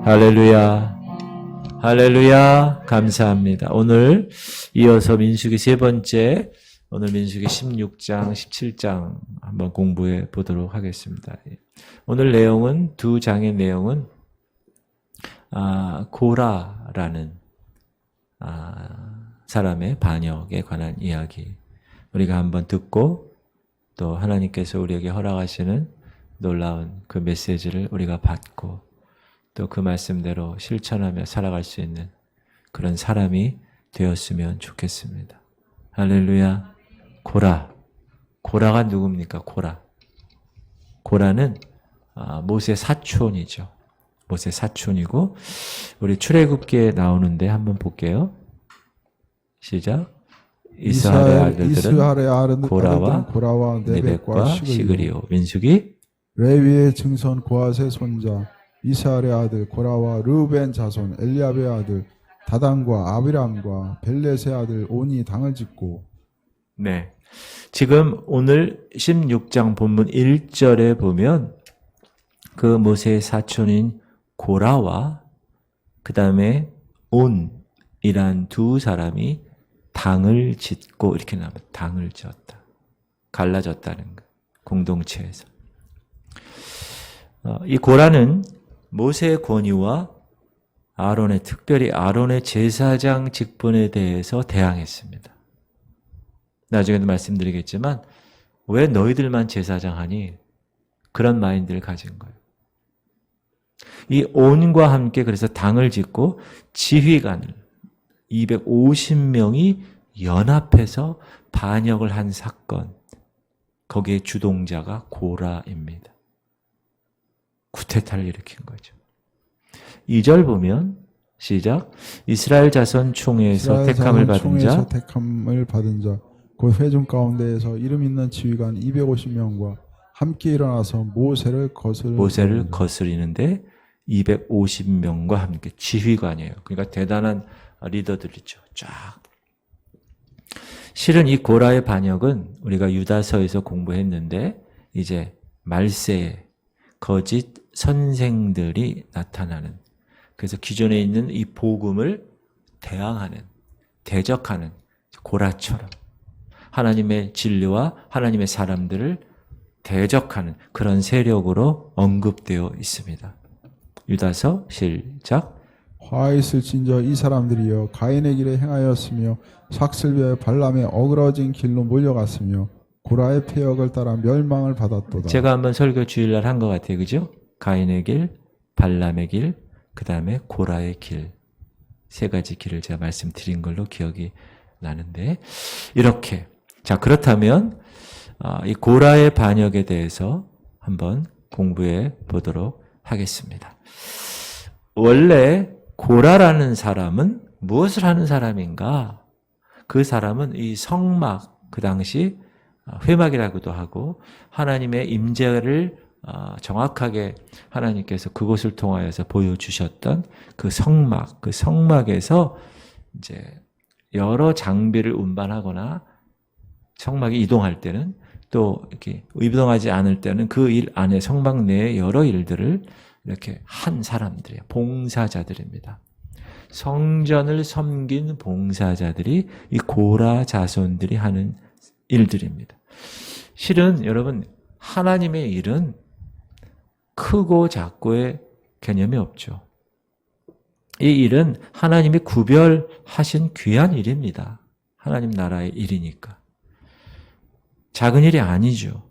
할렐루야. 할렐루야. 감사합니다. 오늘 이어서 민수기 세 번째, 오늘 민수기 16장, 17장 한번 공부해 보도록 하겠습니다. 오늘 내용은, 두 장의 내용은 고라라는 사람의 반역에 관한 이야기 우리가 한번 듣고 또 하나님께서 우리에게 허락하시는 놀라운 그 메시지를 우리가 받고 또 그 말씀대로 실천하며 살아갈 수 있는 그런 사람이 되었으면 좋겠습니다. 할렐루야. 고라가 누굽니까? 고라는 모세 사촌이죠. 모세 사촌이고 우리 출애굽기에 나오는데 한번 볼게요. 시작. 이스라엘의 아들들은 고라와 네벡과 시그리오. 민수기. 레위의 증손 고핫의 손자 이스라엘의 아들 고라와 르우벤 자손 엘리압의 아들 다단과 아비람과 벨렛의 아들 온이 당을 짓고. 네. 지금 오늘 16장 본문 1절에 보면 그 모세의 사촌인 고라와 그 다음에 온이란 두 사람이 당을 짓고 이렇게 나옵니다. 당을 지었다. 갈라졌다는 것. 공동체에서. 이 고라는 모세의 권위와 특별히 아론의 제사장 직분에 대해서 대항했습니다. 나중에도 말씀드리겠지만 왜 너희들만 제사장 하니? 그런 마인드를 가진 거예요. 이 온과 함께 그래서 당을 짓고 지휘관을 250명이 연합해서 반역을 한 사건, 거기에 주동자가 고라입니다. 쿠데타를 일으킨 거죠. 2절 보면 시작. 이스라엘 자손 총회에서 택함을 받은 자 곧 회중 가운데에서 이름 있는 지휘관 250명과 함께 일어나서 모세를 거스리는데 250명과 함께 지휘관이에요. 그러니까 대단한 리더들이죠. 쫙. 실은 이 고라의 반역은 우리가 유다서에서 공부했는데 이제 말세에 거짓 선생들이 나타나는, 그래서 기존에 있는 이 복음을 대적하는 고라처럼 하나님의 진리와 하나님의 사람들을 대적하는 그런 세력으로 언급되어 있습니다. 유다서 시작. 화 있을진저 이 사람들이여 가인의 길에 행하였으며 삭슬비의 발람의 어그러진 길로 몰려갔으며 고라의 폐역을 따라 멸망을 받았도다. 제가 한번 설교 주일날 한 것 같아요. 그죠? 가인의 길, 발람의 길, 그 다음에 고라의 길. 세 가지 길을 제가 말씀드린 걸로 기억이 나는데, 이렇게. 자, 그렇다면 이 고라의 반역에 대해서 한번 공부해 보도록 하겠습니다. 원래 고라라는 사람은 무엇을 하는 사람인가? 그 사람은 이 성막, 그 당시 회막이라고도 하고 하나님의 임재를 정확하게 하나님께서 그곳을 통하여서 보여주셨던 그 성막, 그 성막에서 이제 여러 장비를 운반하거나 성막이 이동할 때는 또 이렇게 이동하지 않을 때는 그 일 안에 성막 내에 여러 일들을 이렇게 한 사람들이에요. 봉사자들입니다. 성전을 섬긴 봉사자들이 이 고라 자손들이 하는 일들입니다. 실은 여러분 하나님의 일은 크고 작고의 개념이 없죠. 이 일은 하나님이 구별하신 귀한 일입니다. 하나님 나라의 일이니까. 작은 일이 아니죠.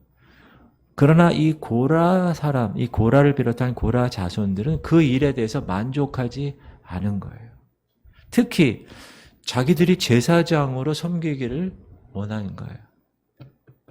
그러나 이 고라를 비롯한 고라 자손들은 그 일에 대해서 만족하지 않은 거예요. 특히 자기들이 제사장으로 섬기기를 원하는 거예요.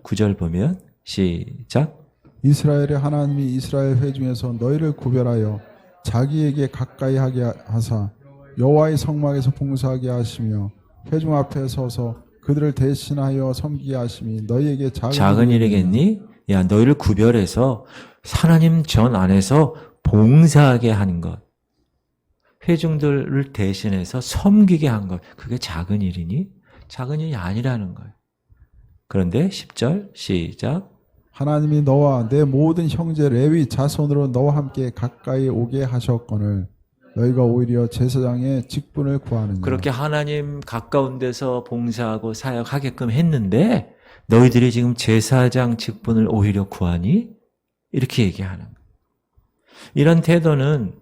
9절 보면 시작. 이스라엘의 하나님이 이스라엘 회중에서 너희를 구별하여 자기에게 가까이 하게 하사 여호와의 성막에서 봉사하게 하시며 회중 앞에 서서 그들을 대신하여 섬기게 하심이 너희에게 작은 일이겠니? 야, 너희를 구별해서 하나님 전 안에서 봉사하게 하는 것, 회중들을 대신해서 섬기게 한 것, 그게 작은 일이니? 작은 일이 아니라는 거예요. 그런데 10절 시작. 하나님이 너와 내 모든 형제 레위 자손으로 너와 함께 가까이 오게 하셨거늘 너희가 오히려 제사장의 직분을 구하느냐. 그렇게 하나님 가까운 데서 봉사하고 사역하게끔 했는데 너희들이 지금 제사장 직분을 오히려 구하니? 이렇게 얘기하는 거예요. 이런 태도는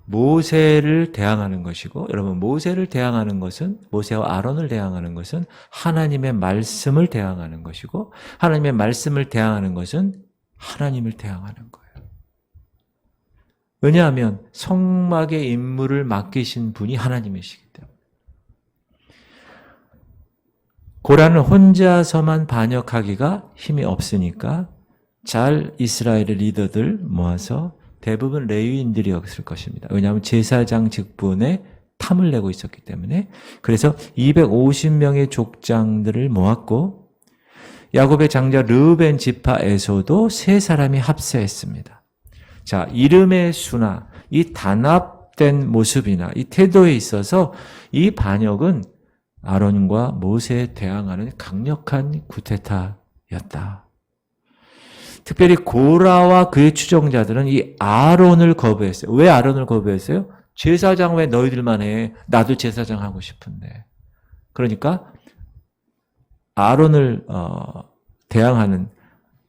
모세를 대항하는 것이고, 여러분 모세를 대항하는 것은, 모세와 아론을 대항하는 것은 하나님의 말씀을 대항하는 것이고, 하나님의 말씀을 대항하는 것은 하나님을 대항하는 거예요. 왜냐하면 성막의 임무를 맡기신 분이 하나님이시기 때문에. 고라는 혼자서만 반역하기가 힘이 없으니까 잘 이스라엘의 리더들 모아서 대부분 레위인들이었을 것입니다. 왜냐하면 제사장 직분에 탐을 내고 있었기 때문에. 그래서 250명의 족장들을 모았고 야곱의 장자 르우벤 지파에서도 3사람이 합세했습니다. 자, 이름의 수나 이 단합된 모습이나 이 태도에 있어서 이 반역은 아론과 모세에 대항하는 강력한 쿠데타였다. 특별히 고라와 그의 추종자들은 이 아론을 거부했어요. 왜 아론을 거부했어요? 제사장 왜 너희들만 해? 나도 제사장 하고 싶은데. 그러니까 아론을 대항하는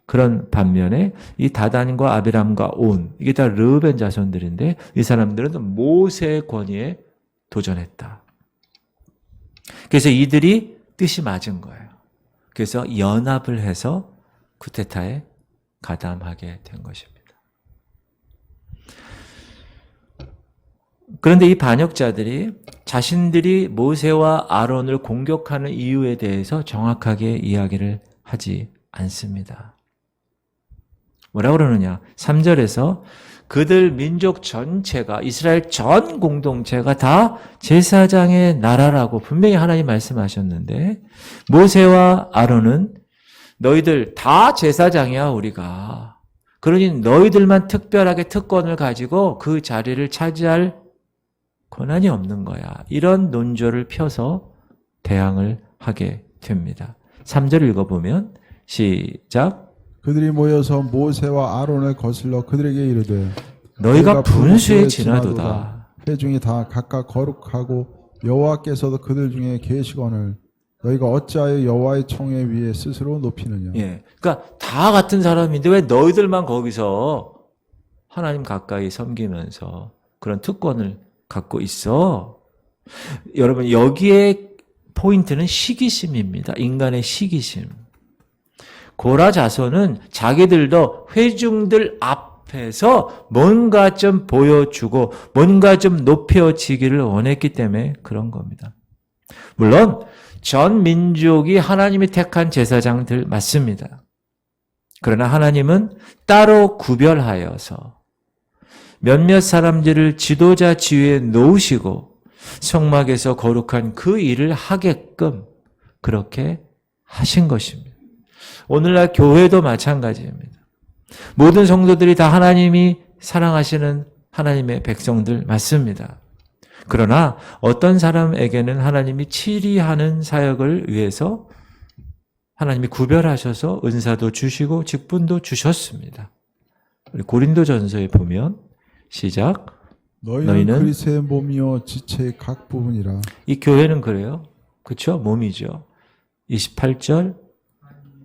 그런 반면에 이 다단과 아비람과 온, 이게 다 르우벤 자손들인데 이 사람들은 모세의 권위에 도전했다. 그래서 이들이 뜻이 맞은 거예요. 그래서 연합을 해서 쿠데타에 가담하게 된 것입니다. 그런데 이 반역자들이 자신들이 모세와 아론을 공격하는 이유에 대해서 정확하게 이야기를 하지 않습니다. 뭐라 그러느냐? 3절에서 그들 민족 전체가, 이스라엘 전 공동체가 다 제사장의 나라라고 분명히 하나님 말씀하셨는데 모세와 아론은 너희들 다 제사장이야 우리가. 그러니 너희들만 특별하게 특권을 가지고 그 자리를 차지할 권한이 없는 거야. 이런 논조를 펴서 대항을 하게 됩니다. 3절 읽어보면 시작. 그들이 모여서 모세와 아론을 거슬러 그들에게 이르되 너희가 분수에 지나도다. 회중이 다 각각 거룩하고 여호와께서도 그들 중에 계시거늘 너희가 어찌하여 여호와의 총회 위에 스스로 높이느냐. 예, 그러니까 다 같은 사람인데 왜 너희들만 거기서 하나님 가까이 섬기면서 그런 특권을 갖고 있어? 여러분 여기에 포인트는 시기심입니다. 인간의 시기심. 고라 자손은 자기들도 회중들 앞에서 뭔가 좀 보여주고 뭔가 좀 높여지기를 원했기 때문에 그런 겁니다. 물론 전 민족이 하나님이 택한 제사장들 맞습니다. 그러나 하나님은 따로 구별하여서 몇몇 사람들을 지도자 지위에 놓으시고 성막에서 거룩한 그 일을 하게끔 그렇게 하신 것입니다. 오늘날 교회도 마찬가지입니다. 모든 성도들이 다 하나님이 사랑하시는 하나님의 백성들 맞습니다. 그러나 어떤 사람에게는 하나님이 치리하는 사역을 위해서 하나님이 구별하셔서 은사도 주시고 직분도 주셨습니다. 고린도전서에 보면 시작. 너희는 그리스도의 몸이요 지체의 각 부분이라. 이 교회는 그래요. 그렇죠? 몸이죠. 28절.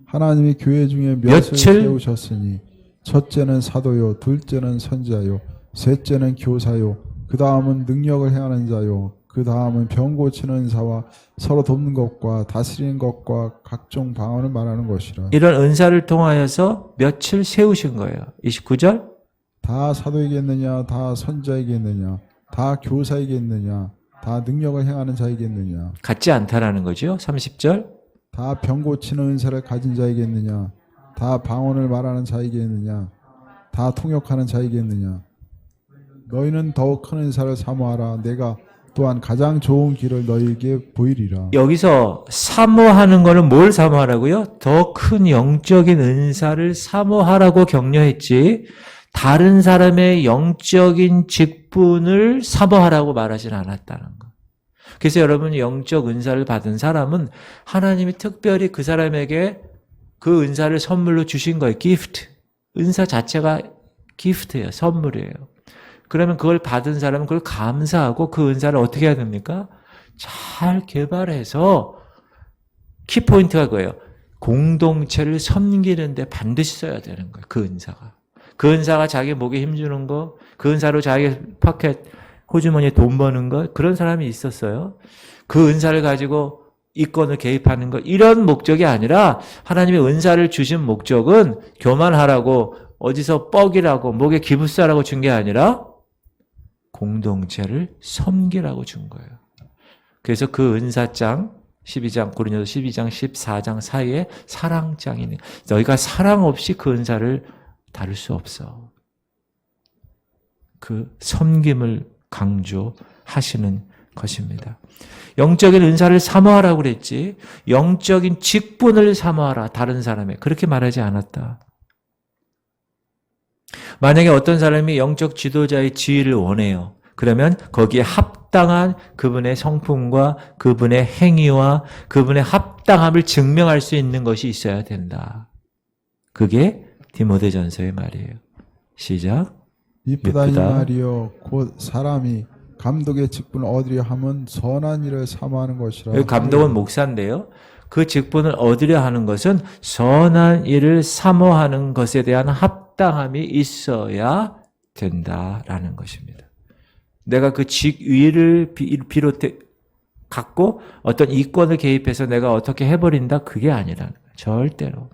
하나님이 교회 중에 몇을 세우셨으니 첫째는 사도요, 둘째는 선지자요, 셋째는 교사요, 그 다음은 능력을 행하는 자요, 그 다음은 병 고치는 은사와 서로 돕는 것과 다스리는 것과 각종 방언을 말하는 것이라. 이런 은사를 통하여서 몇을 세우신 거예요. 29절. 다 사도이겠느냐, 다 선지자이겠느냐, 다 교사이겠느냐, 다 능력을 행하는 자이겠느냐. 같지 않다라는 거죠. 30절. 다 병 고치는 은사를 가진 자이겠느냐, 다 방언을 말하는 자이겠느냐, 다 통역하는 자이겠느냐. 너희는 더욱 큰 은사를 사모하라. 내가 또한 가장 좋은 길을 너희에게 보이리라. 여기서 사모하는 거는 뭘 사모하라고요? 더 큰 영적인 은사를 사모하라고 격려했지 다른 사람의 영적인 직분을 사모하라고 말하진 않았다는 거. 그래서 여러분 영적 은사를 받은 사람은 하나님이 특별히 그 사람에게 그 은사를 선물로 주신 거예요. 기프트. 은사 자체가 기프트예요. 선물이에요. 그러면 그걸 받은 사람은 그걸 감사하고 그 은사를 어떻게 해야 됩니까? 잘 개발해서 키포인트가 그거예요. 공동체를 섬기는데 반드시 써야 되는 거예요. 그 은사가. 그 은사가 자기 목에 힘주는 거, 그 은사로 자기 파켓 호주머니에 돈 버는 거, 그런 사람이 있었어요. 그 은사를 가지고 이권을 개입하는 것, 이런 목적이 아니라 하나님의 은사를 주신 목적은 교만하라고 어디서 뻑이라고 목에 기부싸라고 준 게 아니라 공동체를 섬기라고 준 거예요. 그래서 그 은사장 12장 고린도서 12장 14장 사이에 사랑장이 있는, 너희가 사랑 없이 그 은사를 다룰 수 없어. 그 섬김을 강조하시는 것입니다. 영적인 은사를 사모하라고 그랬지 영적인 직분을 사모하라. 다른 사람의 그렇게 말하지 않았다. 만약에 어떤 사람이 영적 지도자의 지위를 원해요. 그러면 거기에 합당한 그분의 성품과 그분의 행위와 그분의 합당함을 증명할 수 있는 것이 있어야 된다. 그게 디모데전서의 말이에요. 시작. 이쁘다 이 말이요 곧 사람이 감독의 직분을 얻으려 하면 선한 일을 사모하는 것이라. 여기 감독은 목사인데요. 그 직분을 얻으려 하는 것은 선한 일을 사모하는 것에 대한 합당함이 있어야 된다라는 것입니다. 내가 그 직위를 비롯해 갖고 어떤 이권을 개입해서 내가 어떻게 해버린다, 그게 아니라는 거예요. 절대로.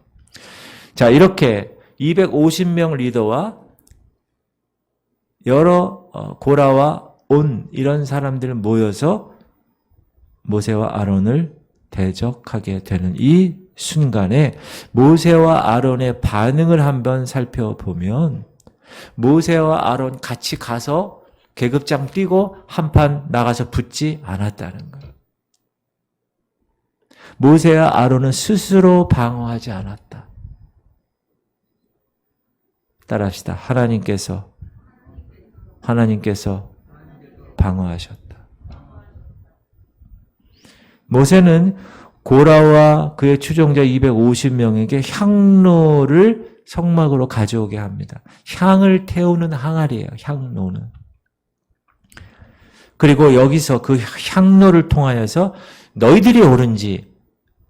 자, 이렇게 250명 리더와 여러 고라와 온 이런 사람들 모여서 모세와 아론을 대적하게 되는 이 순간에 모세와 아론의 반응을 한번 살펴보면 모세와 아론 같이 가서 계급장 뛰고 한판 나가서 붙지 않았다는 거예요. 모세와 아론은 스스로 방어하지 않았다. 따라합시다. 하나님께서 방어하셨다. 모세는 고라와 그의 추종자 250명에게 향로를 성막으로 가져오게 합니다. 향을 태우는 항아리예요. 향로는. 그리고 여기서 그 향로를 통하여서 너희들이 옳은지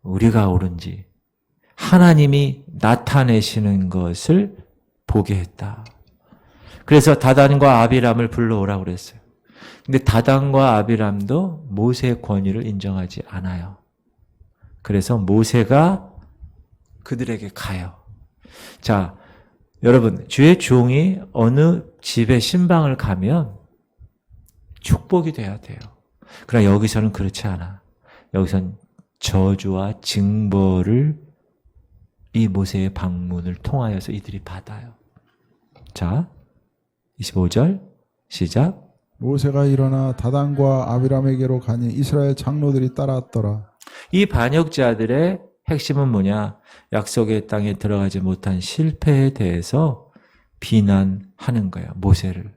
우리가 옳은지 하나님이 나타내시는 것을 보게 했다. 그래서 다단과 아비람을 불러오라고 그랬어요. 근데 다단과 아비람도 모세의 권위를 인정하지 않아요. 그래서 모세가 그들에게 가요. 자, 여러분, 주의 종이 어느 집의 신방을 가면 축복이 돼야 돼요. 그러나 여기서는 그렇지 않아. 여기선 저주와 징벌을 이 모세의 방문을 통하여서 이들이 받아요. 자, 25절 시작. 모세가 일어나 다단과 아비람에게로 가니 이스라엘 장로들이 따랐더라. 이 반역자들의 핵심은 뭐냐? 약속의 땅에 들어가지 못한 실패에 대해서 비난하는 거예요. 모세를.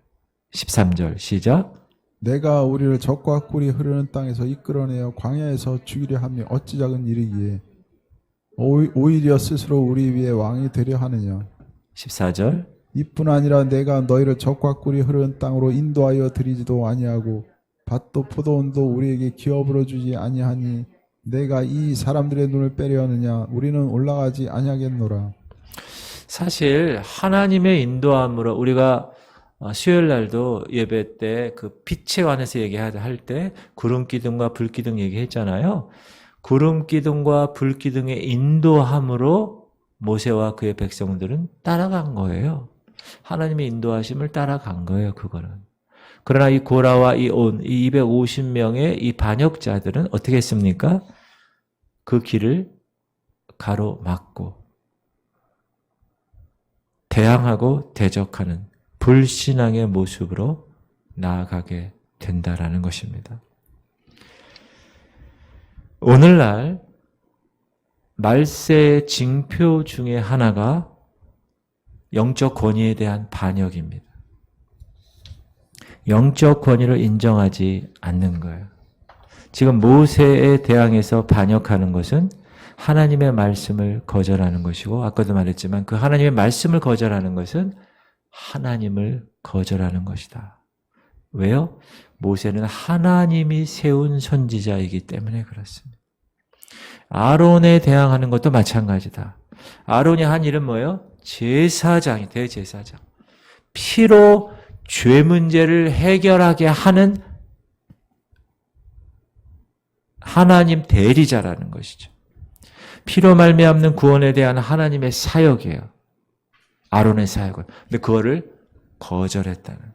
13절 시작. 내가 우리를 적과 꿀이 흐르는 땅에서 이끌어내어 광야에서 죽이려 함이 어찌 작은 일이기에 오히려 스스로 우리 위에 왕이 되려 하느냐. 14절. 이뿐 아니라 내가 너희를 적과 꿀이 흐르는 땅으로 인도하여 드리지도 아니하고 밭도 포도원도 우리에게 기업으로 주지 아니하니 내가 이 사람들의 눈을 빼려 하느냐. 우리는 올라가지 아니하겠노라. 사실 하나님의 인도함으로 우리가 수요일 날도 예배 때 그 빛에 관해서 얘기할 때 구름 기둥과 불 기둥 얘기했잖아요. 구름 기둥과 불 기둥의 인도함으로 모세와 그의 백성들은 따라간 거예요. 하나님의 인도하심을 따라간 거예요, 그거는. 그러나 이 고라와 이 250명의 이 반역자들은 어떻게 했습니까? 그 길을 가로막고 대항하고 대적하는 불신앙의 모습으로 나아가게 된다라는 것입니다. 오늘날 말세의 징표 중에 하나가 영적 권위에 대한 반역입니다. 영적 권위를 인정하지 않는 거예요. 지금 모세에 대항해서 반역하는 것은 하나님의 말씀을 거절하는 것이고, 아까도 말했지만 그 하나님의 말씀을 거절하는 것은 하나님을 거절하는 것이다. 왜요? 모세는 하나님이 세운 선지자이기 때문에 그렇습니다. 아론에 대항하는 것도 마찬가지다. 아론이 한 일은 뭐예요? 제사장이, 대제사장. 피로 죄 문제를 해결하게 하는 하나님 대리자라는 것이죠. 피로 말미암는 구원에 대한 하나님의 사역이에요. 아론의 사역은. 근데 그거를 거절했다는.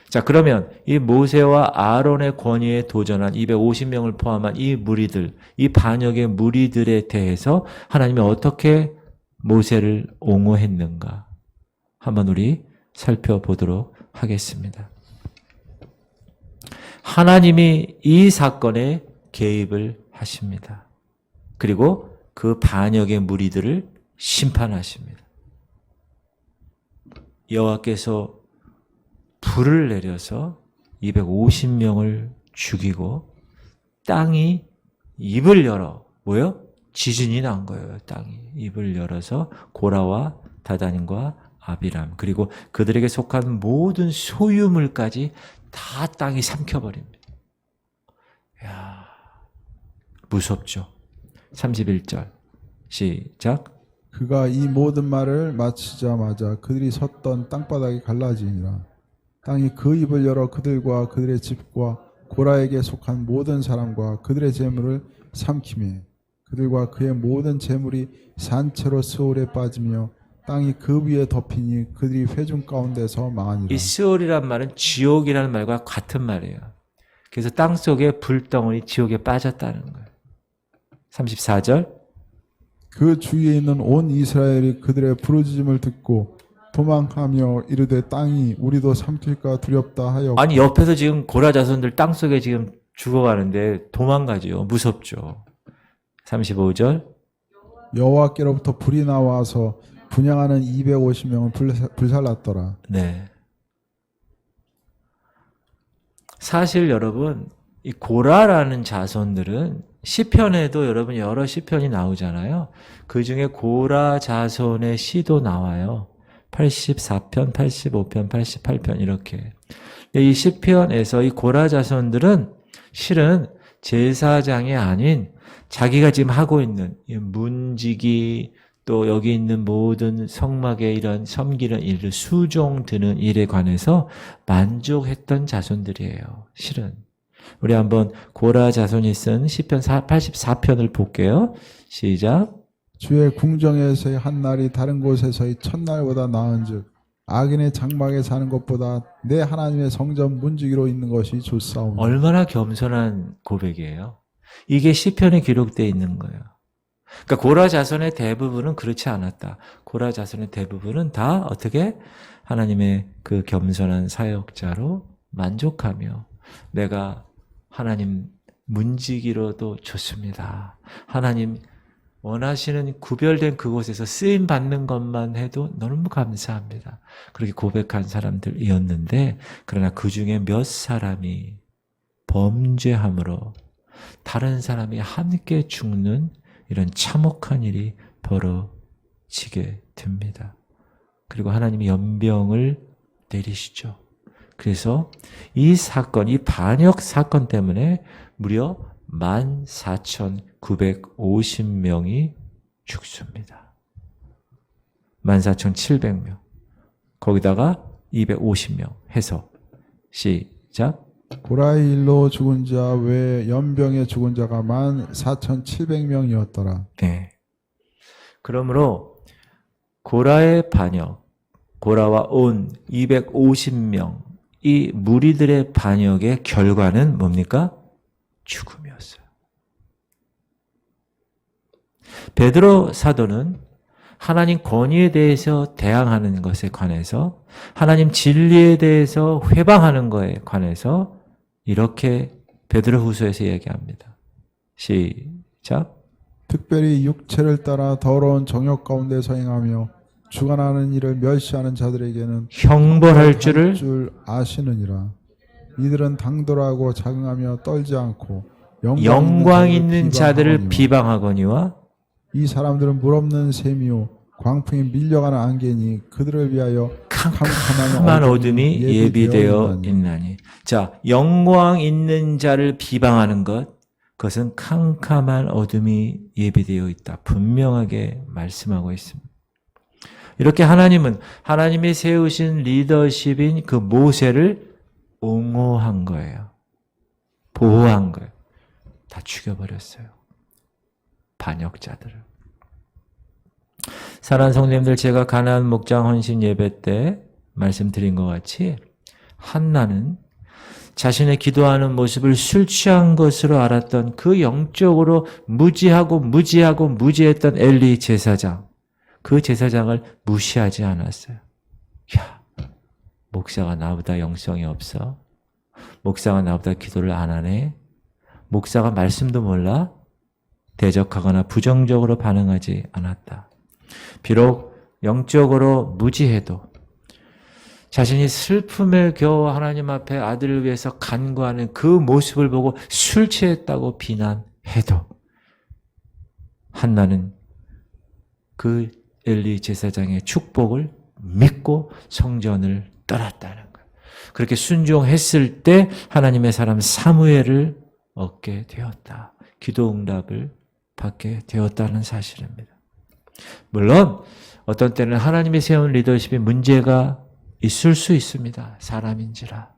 자, 그러면 이 모세와 아론의 권위에 도전한 250명을 포함한 이 무리들, 이 반역의 무리들에 대해서 하나님이 어떻게 모세를 옹호했는가? 한번 우리 살펴보도록 하겠습니다. 하나님이 이 사건에 개입을 하십니다. 그리고 그 반역의 무리들을 심판하십니다. 여호와께서 불을 내려서 250명을 죽이고 땅이 입을 열어 뭐요? 지진이 난 거예요. 땅이 입을 열어서 고라와 다단과 아비람 그리고 그들에게 속한 모든 소유물까지 다 땅이 삼켜버립니다. 이야, 무섭죠. 31절 시작. 그가 이 모든 말을 마치자마자 그들이 섰던 땅바닥이 갈라지니라. 땅이 그 입을 열어 그들과 그들의 집과 고라에게 속한 모든 사람과 그들의 재물을 삼키매 그들과 그의 모든 재물이 산채로 스올에 빠지며 땅이 그 위에 덮이니 그들이 회중 가운데서 망하니라. 이 스올이란 말은 지옥이라는 말과 같은 말이에요. 그래서 땅속에 불덩어리 지옥에 빠졌다는 거예요. 34절. 그 주위에 있는 온 이스라엘이 그들의 부르짖음을 듣고 도망하며 이르되 땅이 우리도 삼킬까 두렵다 하여. 아니 옆에서 지금 고라 자손들 땅속에 지금 죽어가는데 도망가죠. 무섭죠. 35절. 여호와께로부터 불이 나와서 분향하는 250명을 불살랐더라. 네. 사실 여러분 이 고라라는 자손들은 시편에도 여러분 여러 시편이 나오잖아요. 그 중에 고라 자손의 시도 나와요. 84편, 85편, 88편 이렇게. 이 시편에서 이 고라 자손들은 실은 제사장이 아닌 자기가 지금 하고 있는 문지기 또 여기 있는 모든 성막의 이런 섬기는 일을 수종 드는 일에 관해서 만족했던 자손들이에요. 실은. 우리 한번 고라 자손이 쓴 시편 84편을 볼게요. 시작. 주의 궁정에서의 한 날이 다른 곳에서의 첫날보다 나은즉 악인의 장막에 사는 것보다 내 하나님의 성전 문지기로 있는 것이 좋사오니. 얼마나 겸손한 고백이에요. 이게 시편에 기록되어 있는 거예요. 그러니까 고라 자손의 대부분은 그렇지 않았다. 고라 자손의 대부분은 다 어떻게 하나님의 그 겸손한 사역자로 만족하며 내가 하나님 문지기로도 좋습니다. 하나님 원하시는 구별된 그곳에서 쓰임 받는 것만 해도 너무 감사합니다. 그렇게 고백한 사람들이었는데 그러나 그 중에 몇 사람이 범죄함으로 다른 사람이 함께 죽는 이런 참혹한 일이 벌어지게 됩니다. 그리고 하나님이 연병을 내리시죠. 그래서 이 사건, 이 반역 사건 때문에 무려 14,950명이 죽습니다. 14,700명. 거기다가 250명 해서 시작. 고라의 일로 죽은 자 외에 연병에 죽은 자가 14,700명이었더라. 네. 그러므로 고라의 반역, 고라와 온 250명, 이 무리들의 반역의 결과는 뭡니까? 죽음이었어요. 베드로 사도는 하나님 권위에 대해서 대항하는 것에 관해서 하나님 진리에 대해서 회방하는 것에 관해서 이렇게 베드로후서에서 얘기합니다. 시작. 특별히 육체를 따라 더러운 정욕 가운데서 행하며 주관하는 일을 멸시하는 자들에게는 형벌할 줄을 줄 아시느니라. 이들은 당돌하고 자긍하며 떨지 않고 영광 있는 자들을 비방하거니와 이 사람들은 물 없는 샘이요 광풍이 밀려가는 안개니 그들을 위하여 캄캄한 어둠이 예비되어 있나니. 자, 영광 있는 자를 비방하는 것, 그것은 캄캄한 어둠이 예비되어 있다. 분명하게 말씀하고 있습니다. 이렇게 하나님은 하나님이 세우신 리더십인 그 모세를 옹호한 거예요. 보호한 거예요. 다 죽여버렸어요. 반역자들을. 사랑하는 성도님들, 제가 가나안 목장 헌신 예배 때 말씀드린 것 같이 한나는 자신의 기도하는 모습을 술 취한 것으로 알았던 그 영적으로 무지했던 엘리 제사장, 그 제사장을 무시하지 않았어요. 야, 목사가 나보다 영성이 없어? 목사가 나보다 기도를 안 하네? 목사가 말씀도 몰라? 대적하거나 부정적으로 반응하지 않았다. 비록 영적으로 무지해도 자신이 슬픔에 겨워 하나님 앞에 아들을 위해서 간구하는 그 모습을 보고 술 취했다고 비난해도 한나는 그 엘리 제사장의 축복을 믿고 성전을 떠났다는 거예요. 그렇게 순종했을 때 하나님의 사람 사무엘을 얻게 되었다. 기도 응답을 받게 되었다는 사실입니다. 물론 어떤 때는 하나님이 세운 리더십에 문제가 있을 수 있습니다. 사람인지라.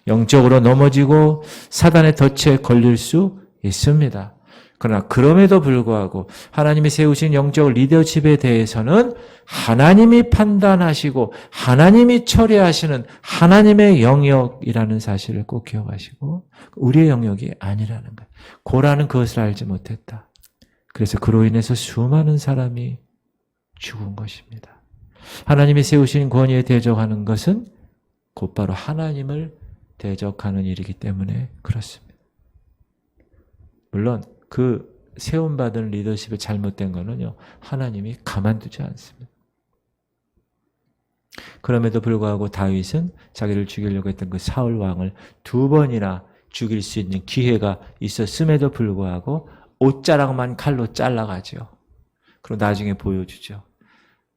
영적으로 넘어지고 사단의 덫에 걸릴 수 있습니다. 그러나 그럼에도 불구하고 하나님이 세우신 영적 리더십에 대해서는 하나님이 판단하시고 하나님이 처리하시는 하나님의 영역이라는 사실을 꼭 기억하시고 우리의 영역이 아니라는 거예요. 고라는 그것을 알지 못했다. 그래서 그로 인해서 수많은 사람이 죽은 것입니다. 하나님이 세우신 권위에 대적하는 것은 곧바로 하나님을 대적하는 일이기 때문에 그렇습니다. 물론 그 세움받은 리더십이 잘못된 거는요, 하나님이 가만두지 않습니다. 그럼에도 불구하고 다윗은 자기를 죽이려고 했던 그 사울 왕을 2번이나 죽일 수 있는 기회가 있었음에도 불구하고 옷자락만 칼로 잘라가죠. 그리고 나중에 보여주죠.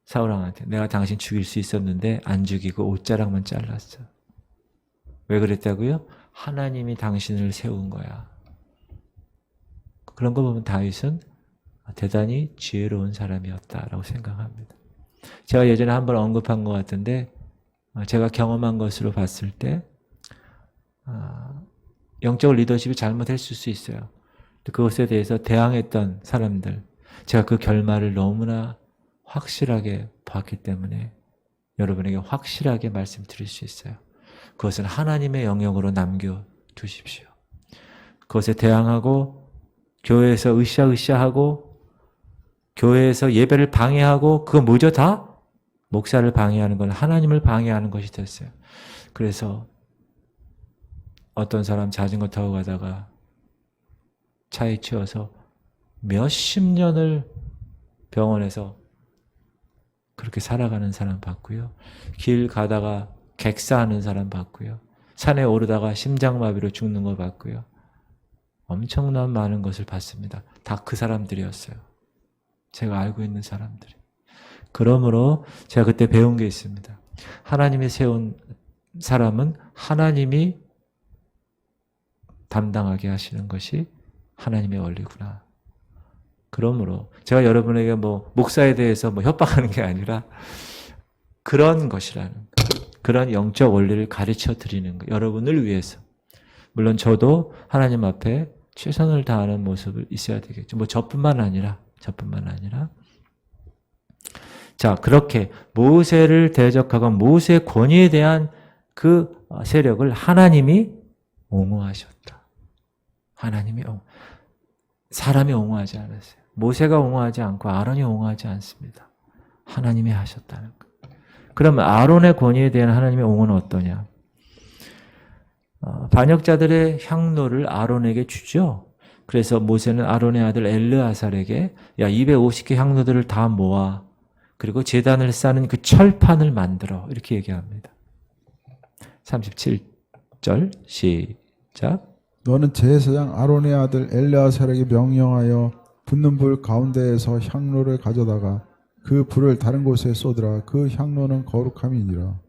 사울 왕한테 내가 당신 죽일 수 있었는데 안 죽이고 옷자락만 잘랐어. 왜 그랬다고요? 하나님이 당신을 세운 거야. 그런 거 보면 다윗은 대단히 지혜로운 사람이었다라고 생각합니다. 제가 예전에 한번 언급한 것 같은데 제가 경험한 것으로 봤을 때 영적 리더십이 잘못했을 수 있어요. 그것에 대해서 대항했던 사람들, 제가 그 결말을 너무나 확실하게 봤기 때문에 여러분에게 확실하게 말씀드릴 수 있어요. 그것은 하나님의 영역으로 남겨두십시오. 그것에 대항하고 교회에서 으쌰으쌰하고 교회에서 예배를 방해하고 그거 뭐죠? 다 목사를 방해하는 건 하나님을 방해하는 것이 됐어요. 그래서 어떤 사람 자전거 타고 가다가 차에 치여서 몇십 년을 병원에서 그렇게 살아가는 사람 봤고요. 길 가다가 객사하는 사람 봤고요. 산에 오르다가 심장마비로 죽는 거 봤고요. 엄청난 많은 것을 봤습니다. 다 그 사람들이었어요. 제가 알고 있는 사람들이. 그러므로 제가 그때 배운 게 있습니다. 하나님이 세운 사람은 하나님이 담당하게 하시는 것이 하나님의 원리구나. 그러므로 제가 여러분에게 목사에 대해서 협박하는 게 아니라 그런 것이라는 그런 영적 원리를 가르쳐 드리는 거. 여러분을 위해서. 물론 저도 하나님 앞에 최선을 다하는 모습을 있어야 되겠죠. 저뿐만 아니라. 자, 그렇게 모세를 대적하고 모세의 권위에 대한 그 세력을 하나님이 옹호하셨다. 사람이 옹호하지 않았어요. 모세가 옹호하지 않고 아론이 옹호하지 않습니다. 하나님이 하셨다는 것. 그러면 아론의 권위에 대한 하나님의 옹호는 어떠냐? 반역자들의 향로를 아론에게 주죠. 그래서 모세는 아론의 아들 엘르아살에게 250개 향로들을 다 모아 그리고 제단을 쌓는 그 철판을 만들어 이렇게 얘기합니다. 37절 시작. 너는 제사장 아론의 아들 엘르아살에게 명령하여 붙는 불 가운데에서 향로를 가져다가 그 불을 다른 곳에 쏟으라. 그 향로는 거룩함이니라.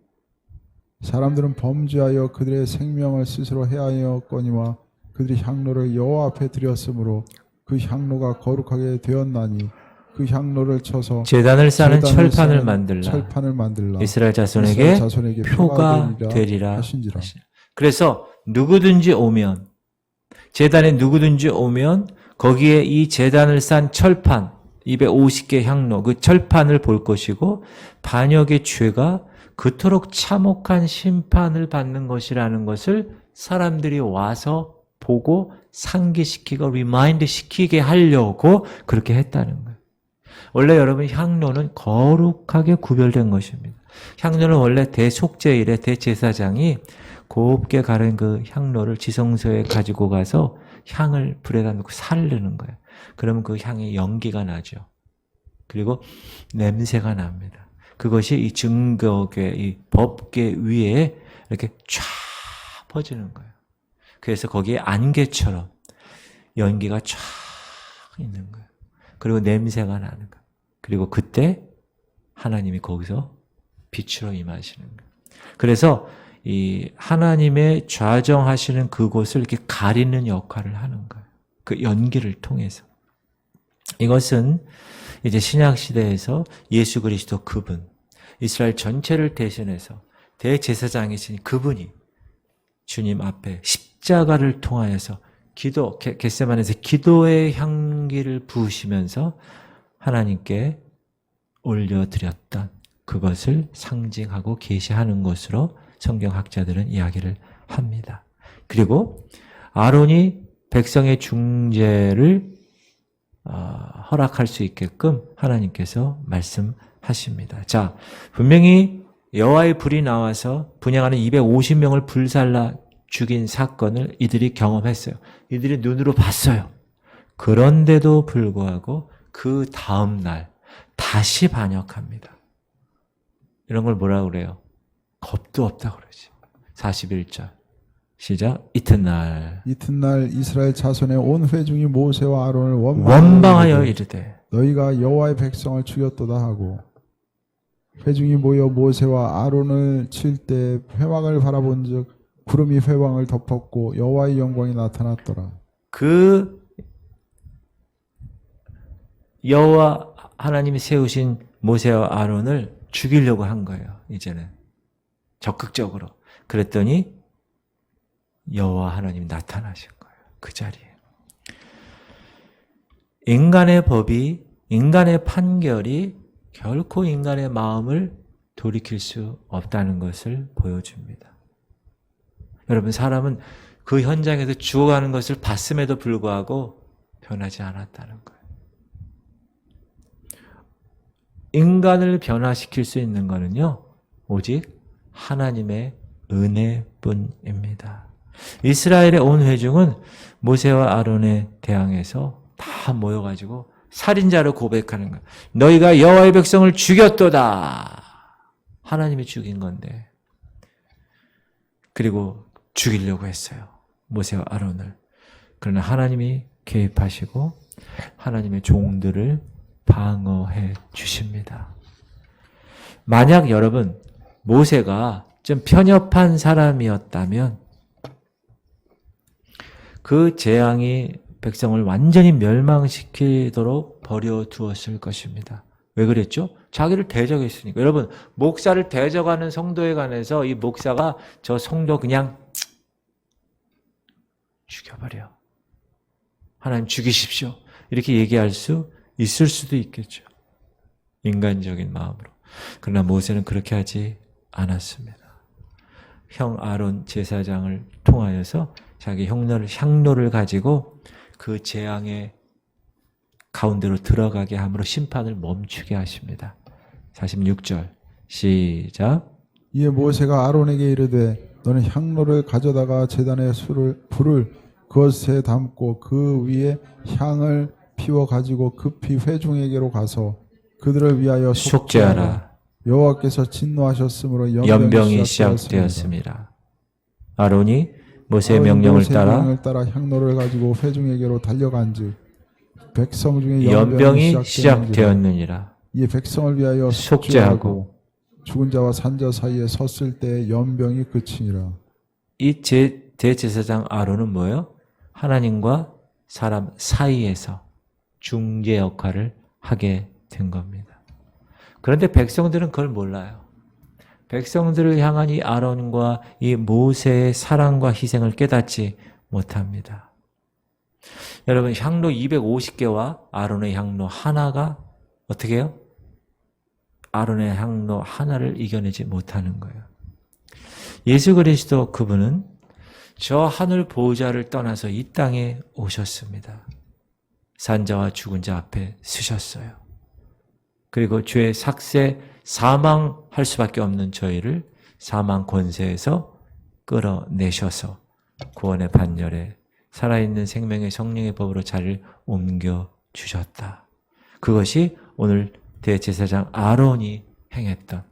사람들은 범죄하여 그들의 생명을 스스로 해하였거니와 그들이 향로를 여호와 앞에 드렸으므로 그 향로가 거룩하게 되었나니 그 향로를 쳐서 제단을 쌓는 제단을 철판을 쌓는 만들라. 철판을 만들라. 이스라엘 자손에게 표가 되리라. 하신지라. 그래서 누구든지 오면, 제단에 누구든지 오면 거기에 이 제단을 쌓은 철판 250개 향로, 그 철판을 볼 것이고 반역의 죄가 그토록 참혹한 심판을 받는 것이라는 것을 사람들이 와서 보고 상기시키고 리마인드 시키게 하려고 그렇게 했다는 거예요. 원래 여러분 향로는 거룩하게 구별된 것입니다. 향로는 원래 대속죄일에 대제사장이 곱게 가른 그 향로를 지성소에 가지고 가서 향을 불에다 넣고 살르는 거예요. 그러면 그 향이 연기가 나죠. 그리고 냄새가 납니다. 그것이 이 증거궤, 이 법궤 위에 이렇게 쫙 퍼지는 거예요. 그래서 거기에 안개처럼 연기가 쫙 있는 거예요. 그리고 냄새가 나는 거예요. 그리고 그때 하나님이 거기서 빛으로 임하시는 거예요. 그래서 이 하나님의 좌정하시는 그곳을 이렇게 가리는 역할을 하는 거예요. 그 연기를 통해서. 이것은 이제 신약 시대에서 예수 그리스도 그분, 이스라엘 전체를 대신해서 대제사장이신 그분이 주님 앞에 십자가를 통하여서 기도, 겟세마네에서 기도의 향기를 부으시면서 하나님께 올려드렸던 그것을 상징하고 계시하는 것으로 성경학자들은 이야기를 합니다. 그리고 아론이 백성의 중재를 허락할 수 있게끔 하나님께서 말씀하십니다. 자, 분명히 여호와의 불이 나와서 분향하는 250명을 불살라 죽인 사건을 이들이 경험했어요. 이들이 눈으로 봤어요. 그런데도 불구하고 그 다음 날 다시 반역합니다. 이런 걸 뭐라고 그래요? 겁도 없다고 그러지. 41절 시작. 이튿날 이스라엘 자손의 온 회중이 모세와 아론을 원망하여 이르되 너희가 여호와의 백성을 죽였도다 하고 회중이 모여 모세와 아론을 칠 때 회왕을 바라본즉 구름이 회왕을 덮었고 여호와의 영광이 나타났더라. 그 여호와 하나님이 세우신 모세와 아론을 죽이려고 한 거예요. 이제는 적극적으로. 그랬더니 여호와 하나님이 나타나신 거예요. 그 자리에. 인간의 법이, 인간의 판결이 결코 인간의 마음을 돌이킬 수 없다는 것을 보여줍니다. 여러분, 사람은 그 현장에서 죽어가는 것을 봤음에도 불구하고 변하지 않았다는 거예요. 인간을 변화시킬 수 있는 것은요, 오직 하나님의 은혜뿐입니다. 이스라엘의 온 회중은 모세와 아론에 대항해서 다 모여가지고 살인자를 고백하는 거예요. 너희가 여호와의 백성을 죽였도다. 하나님이 죽인 건데. 그리고 죽이려고 했어요. 모세와 아론을. 그러나 하나님이 개입하시고 하나님의 종들을 방어해 주십니다. 만약 여러분 모세가 좀 편협한 사람이었다면 그 재앙이 백성을 완전히 멸망시키도록 버려두었을 것입니다. 왜 그랬죠? 자기를 대적했으니까. 여러분, 목사를 대적하는 성도에 관해서 이 목사가 저 성도 그냥 죽여버려. 하나님 죽이십시오. 이렇게 얘기할 수 있을 수도 있겠죠. 인간적인 마음으로. 그러나 모세는 그렇게 하지 않았습니다. 형 아론 제사장을 통하여서 자기 향로를 가지고 그 재앙의 가운데로 들어가게 함으로 심판을 멈추게 하십니다. 46절 시작. 이에 모세가 아론에게 이르되 너는 향로를 가져다가 제단의 불을 그것에 담고 그 위에 향을 피워 가지고 급히 회중에게로 가서 그들을 위하여 속죄하라. 여호와께서 진노하셨으므로 연병이 시작되었습니다. 아론이 모세의 명령을 따라 향로를 가지고 회중에게로 달려간즉 백성 중에 연병이 시작되었느니라. 이 백성을 위하여 속죄하고 죽은 자와 산자 사이에 섰을 때 연병이 그치니라. 이 대제사장 아론은 뭐예요? 하나님과 사람 사이에서 중재 역할을 하게 된 겁니다. 그런데 백성들은 그걸 몰라요. 백성들을 향한 이 아론과 이 모세의 사랑과 희생을 깨닫지 못합니다. 여러분, 향로 250개와 아론의 향로 하나가 어떻게 해요? 아론의 향로 하나를 이겨내지 못하는 거예요. 예수 그리스도 그분은 저 하늘 보호자를 떠나서 이 땅에 오셨습니다. 산자와 죽은 자 앞에 서셨어요. 그리고 죄의 삭세, 사망할 수밖에 없는 저희를 사망 권세에서 끌어내셔서 구원의 반열에 살아있는 생명의 성령의 법으로 자리를 옮겨주셨다. 그것이 오늘 대제사장 아론이 행했던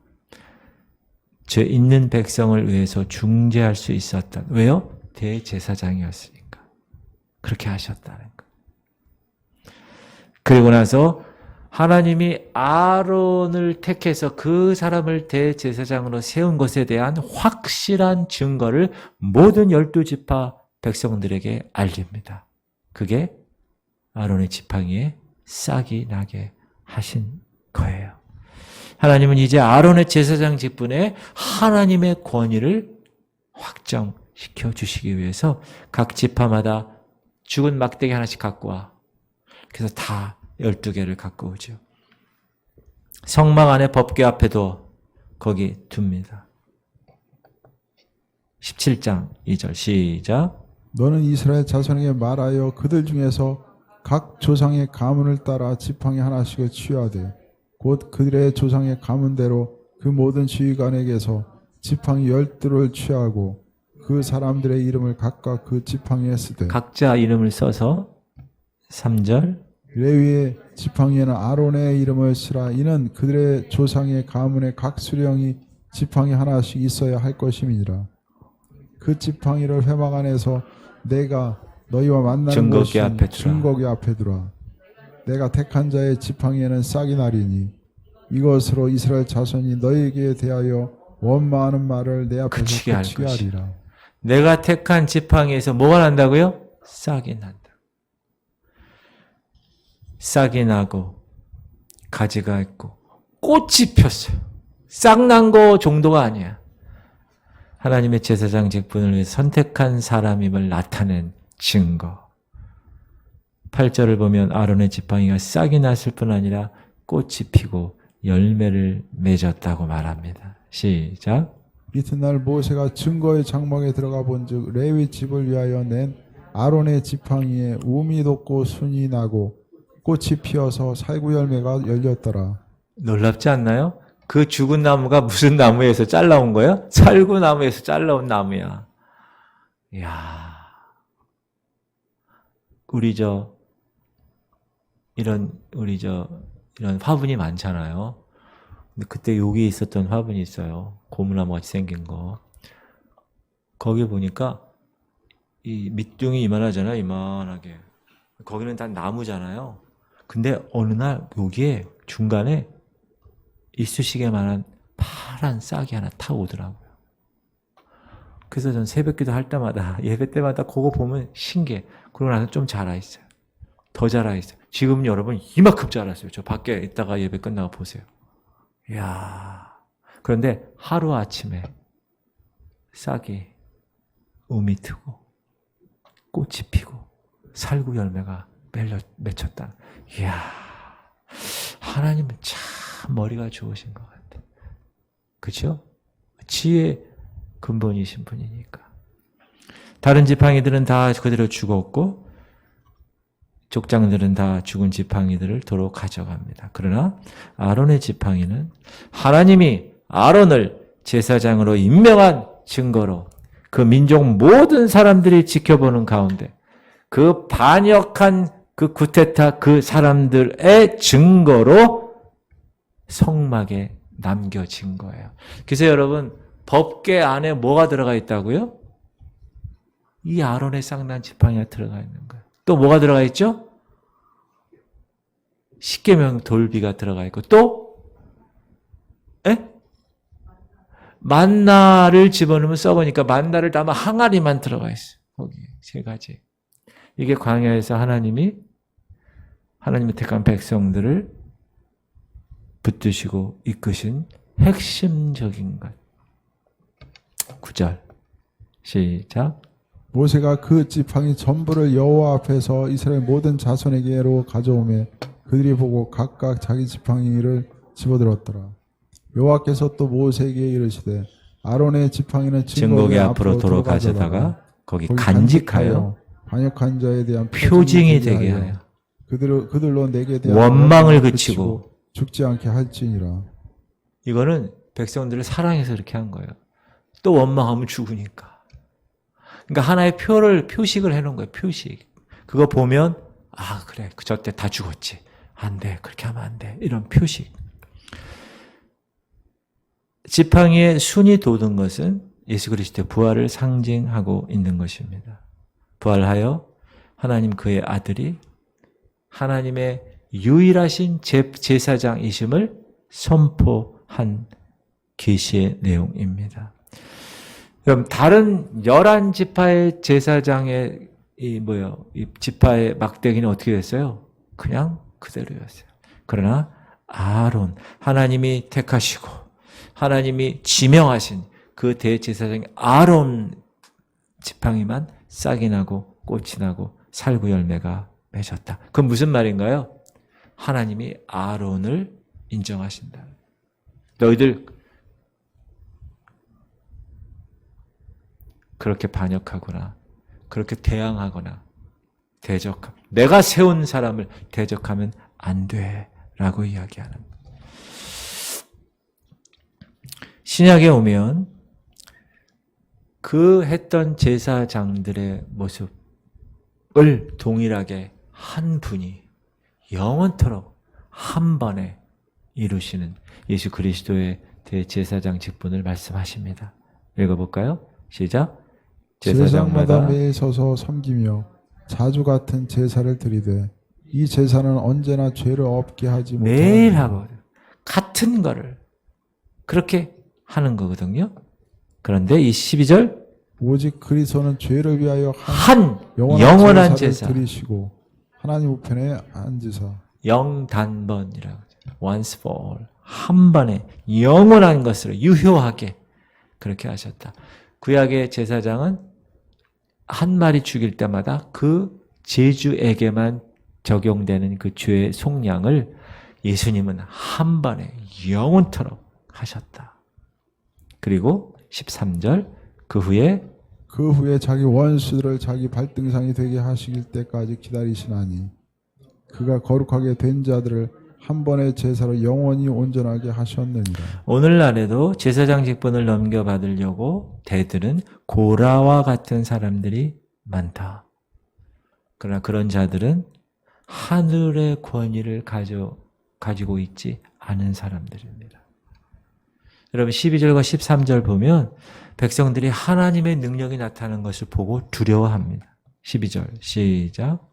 죄 있는 백성을 위해서 중재할 수 있었던, 왜요? 대제사장이었으니까 그렇게 하셨다는 거. 그리고 나서 하나님이 아론을 택해서 그 사람을 대제사장으로 세운 것에 대한 확실한 증거를 모든 12지파 백성들에게 알립니다. 그게 아론의 지팡이에 싹이 나게 하신 거예요. 하나님은 이제 아론의 제사장 직분에 하나님의 권위를 확정시켜 주시기 위해서 각 지파마다 죽은 막대기 하나씩 갖고 와. 그래서 다 12개를 갖고 오죠. 성막 안에 법궤 앞에도 거기 둡니다. 17장 2절 시작. 너는 이스라엘 자손에게 말하여 그들 중에서 각 조상의 가문을 따라 지팡이 하나씩을 취하되 곧 그들의 조상의 가문대로 그 모든 지휘관에게서 지팡이 12를 취하고 그 사람들의 이름을 각각 그 지팡이에 쓰되 각자 이름을 써서 3절 레위의 지팡이에는 아론의 이름을 쓰라. 이는 그들의 조상의 가문의 각 수령이 지팡이 하나씩 있어야 할 것임이니라. 그 지팡이를 회막 안에서 내가 너희와 만나는 증거궤 앞에 두라. 증거궤 앞에 두라. 내가 택한 자의 지팡이에는 싹이 나리니 이것으로 이스라엘 자손이 너희에게 대하여 원망하는 말을 내 앞에서 그치게 할 하리라. 내가 택한 지팡이에서 뭐가 난다고요? 싹이 난다. 싹이 나고 가지가 있고 꽃이 폈어요. 싹 난 거 정도가 아니야. 하나님의 제사장 직분을 위해 선택한 사람임을 나타낸 증거. 8절을 보면 아론의 지팡이가 싹이 났을 뿐 아니라 꽃이 피고 열매를 맺었다고 말합니다. 시작. 이튿날 모세가 증거의 장막에 들어가 본즉 레위 집을 위하여 낸 아론의 지팡이에 우미 돋고 순이 나고 꽃이 피어서 살구 열매가 열렸더라. 놀랍지 않나요? 그 죽은 나무가 무슨 나무에서 잘라온 거예요? 살구나무에서 잘라온 나무야. 이야. 이런 화분이 많잖아요. 근데 그때 여기 있었던 화분이 있어요. 고무나무 같이 생긴 거. 거기 보니까 이 밑둥이 이만하잖아요. 이만하게. 거기는 다 나무잖아요. 근데 어느 날 여기에 중간에 이쑤시개만한 파란 싹이 하나 타고 오더라고요. 그래서 전 새벽기도 할 때마다 예배 때마다 그거 보면 신기해. 그러고 나서 좀 자라있어요. 더 자라있어요. 지금 여러분 이만큼 자랐어요. 저 밖에 있다가 예배 끝나고 보세요. 이야. 그런데 하루아침에 싹이 음이 트고 꽃이 피고 살구 열매가 맺혔다. 이야. 하나님은 참 머리가 좋으신 것 같아. 그렇죠? 지혜의 근본이신 분이니까. 다른 지팡이들은 다 그대로 죽었고 족장들은 다 죽은 지팡이들을 도로 가져갑니다. 그러나 아론의 지팡이는 하나님이 아론을 제사장으로 임명한 증거로 그 민족 모든 사람들이 지켜보는 가운데 그 반역한 그 구테타 그 사람들의 증거로 성막에 남겨진 거예요. 그래서 여러분 법궤 안에 뭐가 들어가 있다고요? 이 아론의 쌍난 지팡이가 들어가 있는 거예요. 또 뭐가 들어가 있죠? 십계명 돌비가 들어가 있고 또 만나를 집어넣으면 썩으니까 만나를 담아 항아리만 들어가 있어요. 거기 세 가지. 이게 광야에서 하나님이 택한 백성들을 붙드시고 이끄신 핵심적인 것. 9절 시작. 모세가 그 지팡이 전부를 여호와 앞에서 이스라엘 모든 자손에게로 가져오매 그들이 보고 각각 자기 지팡이를 집어들었더라. 여호와께서 또 모세에게 이르시되 아론의 지팡이는 증거기 앞으로 도로 가져다가 거기 간직하여 반역한 자에 대한 표징이 되게 하여 그들로 내게 대한 원망을 그치고 죽지 않게 할지니라. 이거는 백성들을 사랑해서 이렇게 한 거예요. 또 원망하면 죽으니까. 그러니까 하나의 표식을 해놓은 거예요. 표식. 그거 보면 그래 저때 다 죽었지. 안 돼. 그렇게 하면 안 돼. 이런 표식. 지팡이에 순이 돋은 것은 예수 그리스도의 부활을 상징하고 있는 것입니다. 부활하여 하나님 그의 아들이 하나님의 유일하신 제사장이심을 선포한 계시의 내용입니다. 그럼 다른 11지파의 제사장의 이 지파의 막대기는 어떻게 됐어요? 그냥 그대로였어요. 그러나 아론, 하나님이 택하시고 하나님이 지명하신 그 대제사장인 아론 지팡이만 싹이 나고 꽃이 나고 살구 열매가 맺었다. 그건 무슨 말인가요? 하나님이 아론을 인정하신다. 너희들 그렇게 반역하거나 그렇게 대항하거나 내가 세운 사람을 대적하면 안 돼라고 이야기하는 거예요. 신약에 오면 그 했던 제사장들의 모습을 동일하게 한 분이 영원토록 한 번에 이루시는 예수 그리스도의 대제사장 직분을 말씀하십니다. 읽어볼까요? 시작. 제사장마다 매일 서서 섬기며 자주 같은 제사를 드리되 이 제사는 언제나 죄를 없게 하지 못하는 매일 하고 같은 거를 그렇게 하는 거거든요. 그런데 이 12절 오직 그리스도는 죄를 위하여 한 영원한 제사 드리시고 하나님 우편에 앉으사 영단번이라고 하죠. once for all 한 번에 영원한 것으로 유효하게 그렇게 하셨다. 구약의 제사장은 한 마리 죽일 때마다 그 제주에게만 적용되는 그 죄의 속량을 예수님은 한 번에 영원토록 하셨다. 그리고 13절 그 후에 자기 원수들을 자기 발등상이 되게 하시길 때까지 기다리시나니 그가 거룩하게 된 자들을 한 번의 제사로 영원히 온전하게 하셨느니라. 오늘날에도 제사장 직분을 넘겨받으려고 대들은 고라와 같은 사람들이 많다. 그러나 그런 자들은 하늘의 권위를 가지고 있지 않은 사람들입니다. 여러분 12절과 13절 보면 백성들이 하나님의 능력이 나타나는 것을 보고 두려워합니다. 12절 시작.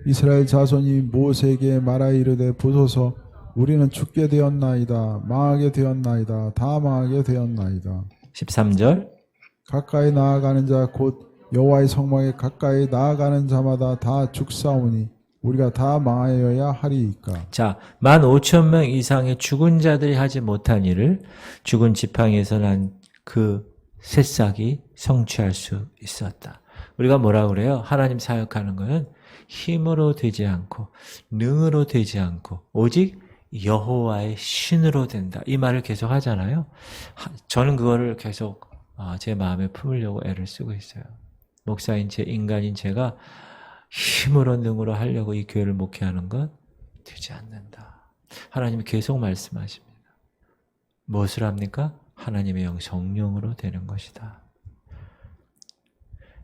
이스라엘 자손이 모세에게 말하여 이르되 보소서 우리는 죽게 되었나이다 망하게 되었나이다 다 망하게 되었나이다. 13절 가까이 나아가는 자 곧 여호와의 성막에 가까이 나아가는 자마다 다 죽사오니 우리가 다 망하여야 하리이까. 자, 15,000명 이상의 죽은 자들이 하지 못한 일을 죽은 지팡이에서 난 그 새싹이 성취할 수 있었다. 우리가 뭐라 그래요? 하나님 사역하는 것은 힘으로 되지 않고 능으로 되지 않고 오직 여호와의 신으로 된다. 이 말을 계속 하잖아요. 저는 그거를 계속 제 마음에 품으려고 애를 쓰고 있어요. 목사인 인간인 제가 힘으로 능으로 하려고 이 교회를 목회하는 건 되지 않는다. 하나님이 계속 말씀하십니다. 무엇을 합니까? 하나님의 영 성령으로 되는 것이다.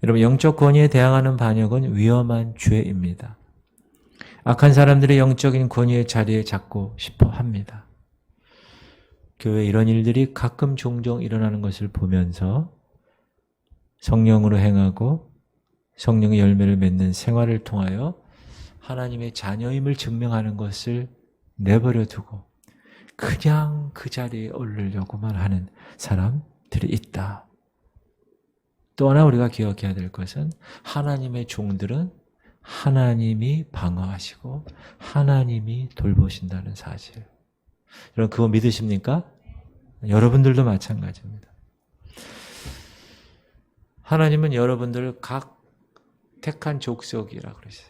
여러분 영적 권위에 대항하는 반역은 위험한 죄입니다. 악한 사람들의 영적인 권위의 자리에 잡고 싶어 합니다. 교회에 이런 일들이 가끔 종종 일어나는 것을 보면서 성령으로 행하고 성령의 열매를 맺는 생활을 통하여 하나님의 자녀임을 증명하는 것을 내버려 두고 그냥 그 자리에 오르려고만 하는 사람들이 있다. 또 하나 우리가 기억해야 될 것은 하나님의 종들은 하나님이 방어하시고 하나님이 돌보신다는 사실. 여러분 그거 믿으십니까? 여러분들도 마찬가지입니다. 하나님은 여러분들을 각 택한 족속이라고 그랬어요.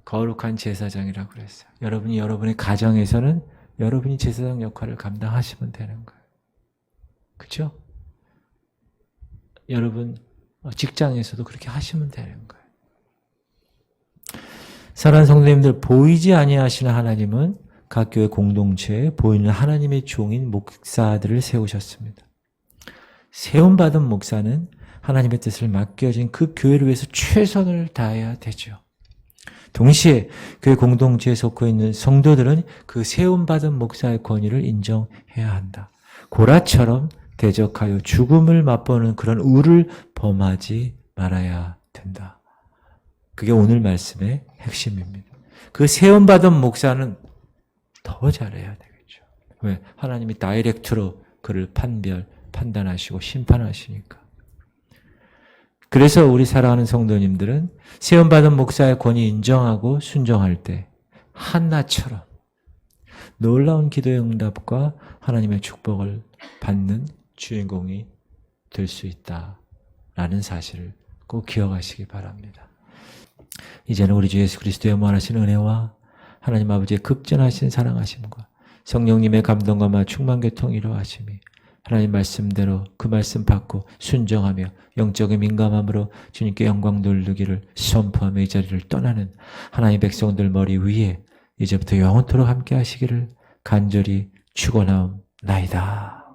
거룩한 제사장이라고 그랬어요. 여러분이 여러분의 가정에서는 여러분이 제사장 역할을 감당하시면 되는 거예요. 그렇죠? 여러분 직장에서도 그렇게 하시면 되는 거예요. 사랑하는 성도님들, 보이지 아니하시는 하나님은 각 교회 공동체에 보이는 하나님의 종인 목사들을 세우셨습니다. 세움받은 목사는 하나님의 뜻을 맡겨진 그 교회를 위해서 최선을 다해야 되죠. 동시에 교회 공동체에 속해 있는 성도들은 그 세움받은 목사의 권위를 인정해야 한다. 고라처럼 대적하여 죽음을 맛보는 그런 우를 범하지 말아야 된다. 그게 오늘 말씀의 핵심입니다. 그 세움받은 목사는 더 잘해야 되겠죠. 왜? 하나님이 다이렉트로 그를 판단하시고 심판하시니까. 그래서 우리 사랑하는 성도님들은 세움받은 목사의 권위 인정하고 순종할 때 한나처럼 놀라운 기도의 응답과 하나님의 축복을 받는 주인공이 될 수 있다라는 사실을 꼭 기억하시기 바랍니다. 이제는 우리 주 예수 그리스도의 무한하신 은혜와 하나님 아버지의 극진하신 사랑하심과 성령님의 감동과 충만 교통 이루하심이 하나님 말씀대로 그 말씀 받고 순종하며 영적인 민감함으로 주님께 영광 돌리기를 선포하며 이 자리를 떠나는 하나님의 백성들 머리 위에 이제부터 영원토록 함께 하시기를 간절히 축원하옵나이다.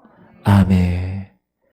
아멘.